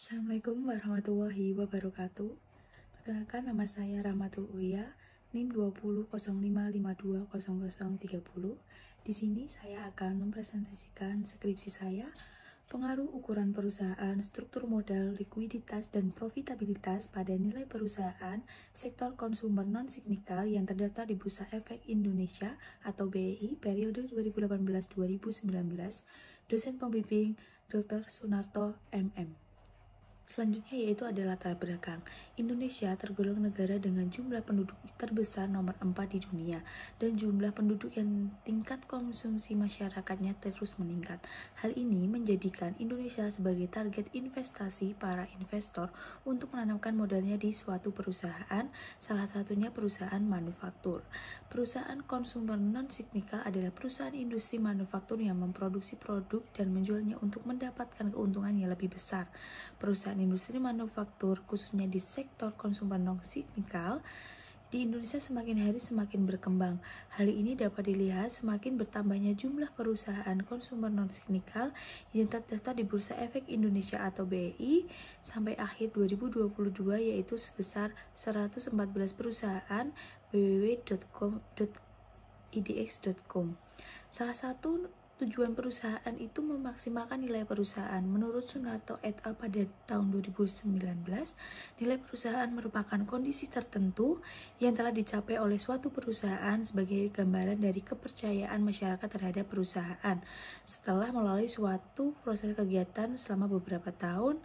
Assalamualaikum warahmatullahi wabarakatuh. Perkenalkan, nama saya Rahmatul Uya, NIM 2005520030. Di sini saya akan mempresentasikan skripsi saya, pengaruh ukuran perusahaan, struktur modal, likuiditas, dan profitabilitas pada nilai perusahaan sektor konsumer non-signikal yang terdaftar di Bursa Efek Indonesia atau BEI periode 2018-2019, dosen pembimbing Dr. Sunarto MM. Selanjutnya yaitu adalah latar belakang. Indonesia tergolong negara dengan jumlah penduduk terbesar nomor 4 di dunia dan jumlah penduduk yang tingkat konsumsi masyarakatnya terus meningkat. Hal ini menjadikan Indonesia sebagai target investasi para investor untuk menanamkan modalnya di suatu perusahaan, salah satunya perusahaan manufaktur. Perusahaan konsumer non-signikal adalah perusahaan industri manufaktur yang memproduksi produk dan menjualnya untuk mendapatkan keuntungan yang lebih besar. Perusahaan industri manufaktur, khususnya di sektor konsumer non-signikal, di Indonesia semakin hari semakin berkembang. Hal ini dapat dilihat semakin bertambahnya jumlah perusahaan konsumer non-signikal yang terdaftar di Bursa Efek Indonesia atau BEI sampai akhir 2022, yaitu sebesar 114 perusahaan www.idx.com. Salah satu tujuan perusahaan itu memaksimalkan nilai perusahaan. Menurut Sunarto et al. Pada tahun 2019, nilai perusahaan merupakan kondisi tertentu yang telah dicapai oleh suatu perusahaan sebagai gambaran dari kepercayaan masyarakat terhadap perusahaan setelah melalui suatu proses kegiatan selama beberapa tahun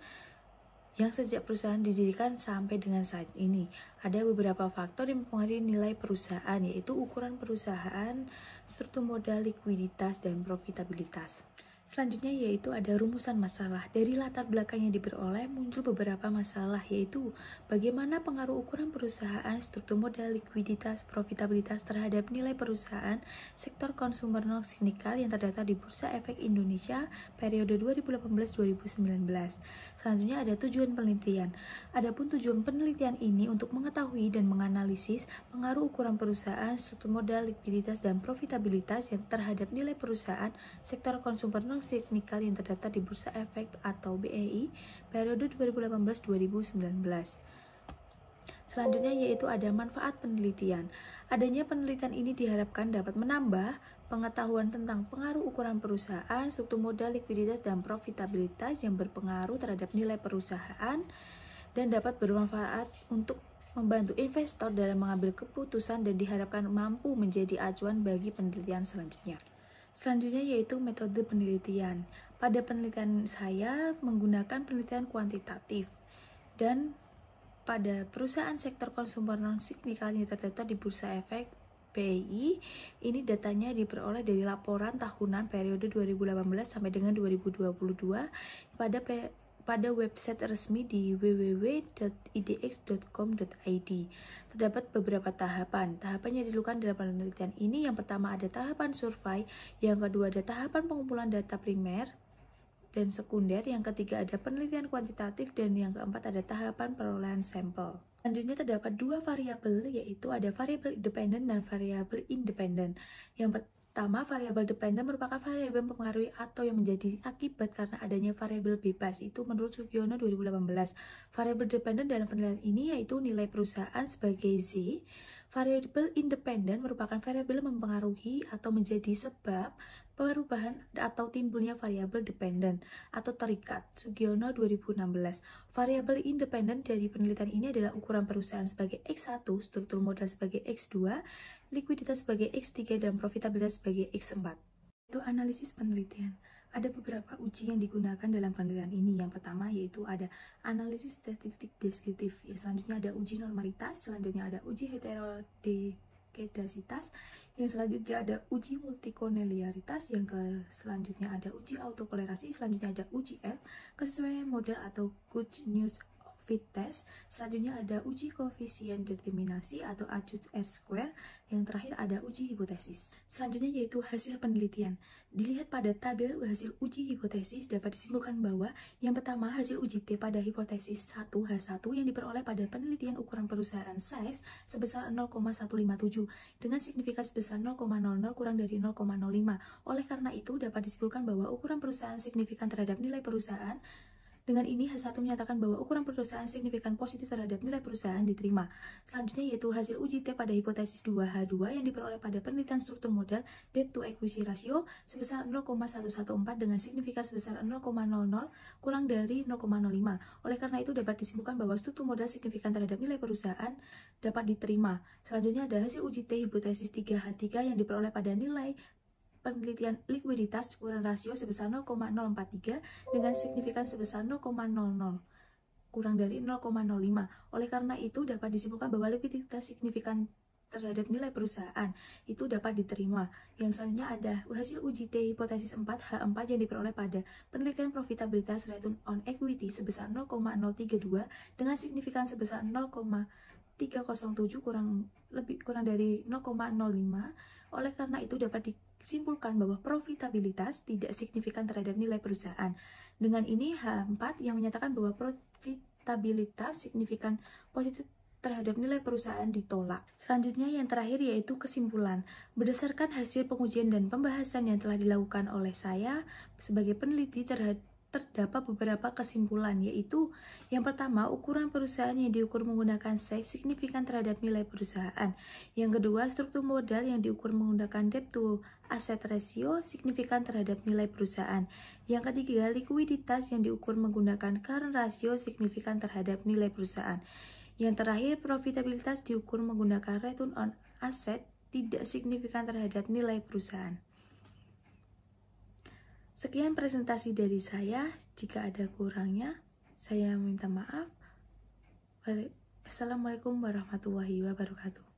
yang sejak perusahaan didirikan sampai dengan saat ini. Ada beberapa faktor yang mempengaruhi nilai perusahaan, yaitu ukuran perusahaan, struktur modal, likuiditas, dan profitabilitas. Selanjutnya yaitu ada rumusan masalah. Dari latar belakang yang diperoleh muncul beberapa masalah, yaitu bagaimana pengaruh ukuran perusahaan, struktur modal, likuiditas, profitabilitas terhadap nilai perusahaan sektor konsumer non-signikal yang terdaftar di Bursa Efek Indonesia periode 2018-2019. Selanjutnya ada tujuan penelitian. Adapun tujuan penelitian ini untuk mengetahui dan menganalisis pengaruh ukuran perusahaan, struktur modal, likuiditas, dan profitabilitas yang terhadap nilai perusahaan sektor konsumer non-signikal yang terdaftar di Bursa Efek atau BEI periode 2018-2019. Selanjutnya yaitu ada manfaat penelitian. Adanya penelitian ini diharapkan dapat menambah pengetahuan tentang pengaruh ukuran perusahaan, struktur modal, likuiditas, dan profitabilitas yang berpengaruh terhadap nilai perusahaan dan dapat bermanfaat untuk membantu investor dalam mengambil keputusan dan diharapkan mampu menjadi acuan bagi penelitian selanjutnya. Selanjutnya yaitu metode penelitian. Pada penelitian saya menggunakan penelitian kuantitatif dan pada perusahaan sektor konsumer non-signikal yang terdaftar di Bursa Efek BEI, ini datanya diperoleh dari laporan tahunan periode 2018 sampai dengan 2022 pada website resmi di www.idx.com.id. Terdapat beberapa tahapan. Tahapan yang dilakukan dalam penelitian ini, yang pertama ada tahapan survei, yang kedua ada tahapan pengumpulan data primer dan sekunder, yang ketiga ada penelitian kuantitatif, dan yang keempat ada tahapan perolehan sampel. Selanjutnya terdapat dua variabel, yaitu ada variabel dependen dan variabel independen. Yang pertama, variabel dependen merupakan variabel yang mempengaruhi atau yang menjadi akibat karena adanya variabel bebas. Itu menurut Sugiono 2018. Variabel dependen dalam penelitian ini yaitu nilai perusahaan sebagai Z. Variabel independen merupakan variabel yang mempengaruhi atau menjadi sebab perubahan atau timbulnya variabel dependen atau terikat. Sugiono 2016. Variabel independen dari penelitian ini adalah ukuran perusahaan sebagai X1, struktur modal sebagai X2, likuiditas sebagai X3, dan profitabilitas sebagai X4. Itu analisis penelitian. Ada beberapa uji yang digunakan dalam penelitian ini. Yang pertama yaitu ada analisis statistik deskriptif. Selanjutnya ada uji normalitas, selanjutnya ada uji heterogeneisitas, yang selanjutnya ada uji multikolonialitas, yang selanjutnya ada uji autokolerasi, selanjutnya ada uji F, kesesuaian model atau good news fit test, selanjutnya ada uji koefisien determinasi atau ACUT R-square, yang terakhir ada uji hipotesis. Selanjutnya yaitu hasil penelitian. Dilihat pada tabel hasil uji hipotesis dapat disimpulkan bahwa yang pertama hasil uji T pada hipotesis 1H1 yang diperoleh pada penelitian ukuran perusahaan size sebesar 0,157 dengan signifikan sebesar 0,00 kurang dari 0,05. Oleh karena itu dapat disimpulkan bahwa ukuran perusahaan signifikan terhadap nilai perusahaan Dengan ini, H1 menyatakan bahwa ukuran perusahaan signifikan positif terhadap nilai perusahaan diterima. Selanjutnya yaitu hasil uji T pada hipotesis 2H2 yang diperoleh pada penelitian struktur modal debt to equity ratio sebesar 0,114 dengan signifikan sebesar 0,00 kurang dari 0,05. Oleh karena itu dapat disimpulkan bahwa struktur modal signifikan terhadap nilai perusahaan dapat diterima. Selanjutnya ada hasil uji T hipotesis 3H3 yang diperoleh pada nilai penelitian likuiditas ukuran rasio sebesar 0,043 dengan signifikan sebesar 0,00 kurang dari 0,05. Oleh karena itu dapat disimpulkan bahwa likuiditas signifikan terhadap nilai perusahaan itu dapat diterima. Yang selanjutnya ada hasil uji T hipotesis 4H4 yang diperoleh pada penelitian profitabilitas return on equity sebesar 0,032 dengan signifikan sebesar 0,307 kurang dari 0,05. Oleh karena itu dapat disimpulkan bahwa profitabilitas tidak signifikan terhadap nilai perusahaan. Dengan ini H4 yang menyatakan bahwa profitabilitas signifikan positif terhadap nilai perusahaan ditolak. Selanjutnya yang terakhir yaitu kesimpulan. Berdasarkan hasil pengujian dan pembahasan yang telah dilakukan oleh saya sebagai peneliti terdapat beberapa kesimpulan, yaitu yang pertama, ukuran perusahaan yang diukur menggunakan size signifikan terhadap nilai perusahaan. Yang kedua, struktur modal yang diukur menggunakan debt to asset ratio signifikan terhadap nilai perusahaan. Yang ketiga, likuiditas yang diukur menggunakan current ratio signifikan terhadap nilai perusahaan. Yang terakhir, profitabilitas diukur menggunakan return on asset tidak signifikan terhadap nilai perusahaan. Sekian presentasi dari saya. Jika ada kurangnya, saya minta maaf. Assalamualaikum warahmatullahi wabarakatuh.